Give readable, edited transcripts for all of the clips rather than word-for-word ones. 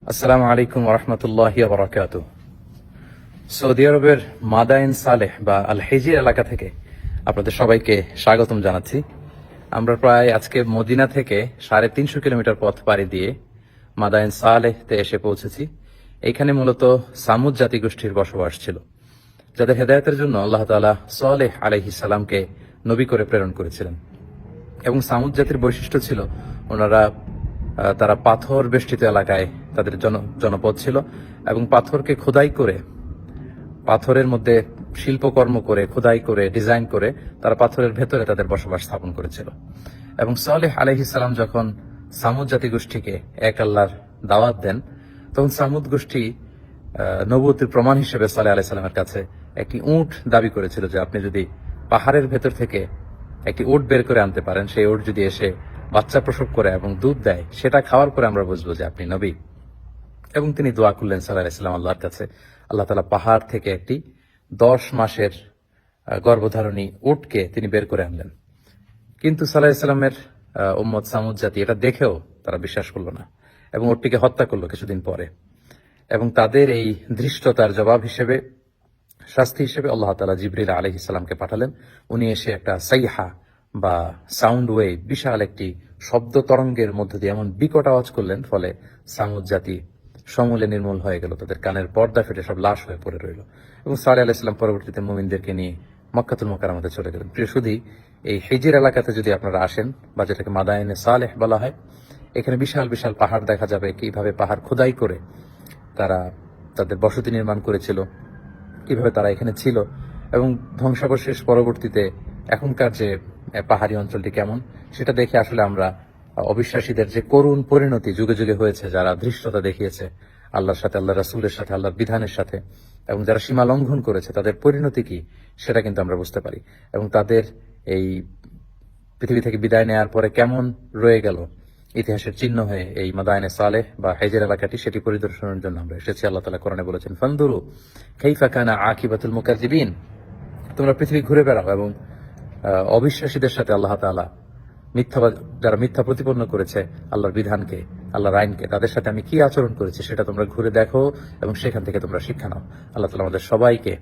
আসসালামু আলাইকুম ওরহমতুল্লাহি ওয়া বারাকাতুহু। সৌদি আরবের মাদায়েন সালেহ বা আল হিজির এলাকা থেকে আপনাদের সবাইকে স্বাগতম জানাচ্ছি। আমরা প্রায় আজকে মদিনা থেকে 350 কিলোমিটার পথ পাড়ি দিয়ে মাদায়েন সালেহতে এসে পৌঁছেছি। এখানে মূলত সামুদ জাতিগোষ্ঠীর বসবাস ছিল, যাদের হেদায়েতের জন্য আল্লাহ তাআলা সালেহ আলাইহিস সালামকে নবী করে প্রেরণ করেছিলেন। এবং সামুদ জাতির বৈশিষ্ট্য ছিল তারা পাথর বেষ্টিত এলাকায় তাদের জনপদ ছিল এবং পাথরকে খোদাই করে, পাথরের মধ্যে শিল্পকর্ম করে, খোদাই করে, ডিজাইন করে তারা পাথরের ভেতরে তাদের বসবাস স্থাপন করেছিল। এবং সালেহ আলাইহিস সালাম যখন সামুদ জাতিগোষ্ঠীকে এক আল্লাহর দাওয়াত দেন, তখন সামুদ গোষ্ঠী নবুয়তের প্রমাণ হিসেবে সালেহ আলাইহিস সালামের কাছে একটি উট দাবি করেছিল যে আপনি যদি পাহাড়ের ভেতর থেকে একটি উট বের করে আনতে পারেন, সেই উট যদি এসে বাচ্চা প্রসব করে এবং দুধ দেয়, সেটা খাওয়ার পরে আমরা বুঝবো যে আপনি নবী। এবং তিনি দোয়া করলেন সাল্লাল্লাহু আলাইহি ওয়াসাল্লাম আল্লাহর কাছে। আল্লাহ তাআলা পাহাড় থেকে একটি 10 মাসের গর্ভধারণী উটকে তিনি বের করে আনলেন। কিন্তু সাল্লাল্লাহু আলাইহি ওয়াসাল্লামের উম্মত সামুদ জাতি এটা দেখেও তারা বিশ্বাস করলো না এবং উটটিকে হত্যা করলো কিছুদিন পরে। এবং তাদের এই ধৃষ্টতার জবাব হিসেবে, শাস্তি হিসেবে আল্লাহ তাআলা জিবরিল আলাইহিস সালামকে পাঠালেন। উনি এসে একটা সাইহা বা সাউন্ড ওয়েভ, বিশাল একটি শব্দ তরঙ্গের মধ্য দিয়ে এমন বিকট আওয়াজ করলেন, ফলে সামুদ জাতি সমূলে নির্মূল হয়ে গেল, তাদের কানের পর্দা ফেটে সব লাশ হয়ে পড়ে রইল। এবং সালেহ আলাইহিস সালাম পরবর্তীতে মুমিনদেরকে নিয়ে মক্কাতুল মুকাররমাতে চলে গেলেন। প্রিয় সুধী, এই হিজির এলাকাতে যদি আপনারা আসেন, বা যেটাকে মাদায়েনে সালেহ বলা হয়, এখানে বিশাল বিশাল পাহাড় দেখা যাবে, কিভাবে পাহাড় খোদাই করে তারা তাদের বসতি নির্মাণ করেছিল, কিভাবে তারা এখানে ছিল এবং ধ্বংসাবশেষ পরবর্তীতে এখনকার যে পাহাড়ি অঞ্চলটি কেমন, সেটা দেখে আসলে আমরা অবিশ্বাসীদের যে করুণ পরিণতি যুগে যুগে হয়েছে, যারা ধৃষ্টতা দেখিয়েছে আল্লাহর সাথে, আল্লাহ রাসূলের সাথে, আল্লাহর বিধানের সাথে, এবং যারা সীমা লঙ্ঘন করেছে, তাদের পরিণতি কি সেটা কিন্তু আমরা বুঝতে পারি। এবং তাদের এই পৃথিবী থেকে বিদায় নেওয়ার পরে কেমন রয়ে গেল ইতিহাসের চিহ্ন হয়ে এই মাদায়েনে সালেহ বা হিজর এলাকাটি, সেটি পরিদর্শনের জন্য আমরা এসেছি। আল্লাহ তাআলা কোরআনে বলেছেন, ফানদুরু কাইফা কানা আকিবাতুল মুকাজ্জিবিন, তোমরা পৃথিবী ঘুরে বেড়াও এবং অবিশ্বাসীদের সাথে আল্লাহ তাআলা যারা মিথ্যা প্রতিপন্ন করেছে আল্লাহর বিধানকে, আল্লাহর আইনকে, তাদের সাথে আমি কি আচরণ করেছি সেটা তোমরা ঘুরে দেখো এবং সেখান থেকে তোমরা শিক্ষা নাও। আল্লাহ তাআলা আমাদের সবাইকে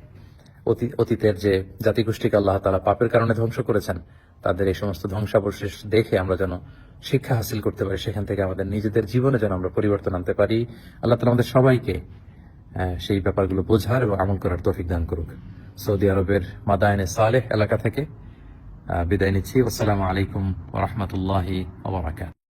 অতীতের যে জাতিগোষ্ঠীকে আল্লাহ তাআলা পাপের কারণে ধ্বংস করেছেন, তাদের এই সমস্ত ধ্বংসাবশেষ দেখে আমরা যেন শিক্ষা হাসিল করতে পারি, সেখান থেকে আমাদের নিজেদের জীবনে যেন আমরা পরিবর্তন আনতে পারি। আল্লাহ তাআলা আমাদের সবাইকে সেই ব্যাপারগুলো বোঝার এবং আমল করার তৌফিক দান করুক। সৌদি আরবের মাদায়েনে সালেহ এলাকা থেকে বিদায় নিচ্ছি। আসসালামু আলাইকুম ওয়া রাহমাতুল্লাহি ওয়া বারাকাতুহু।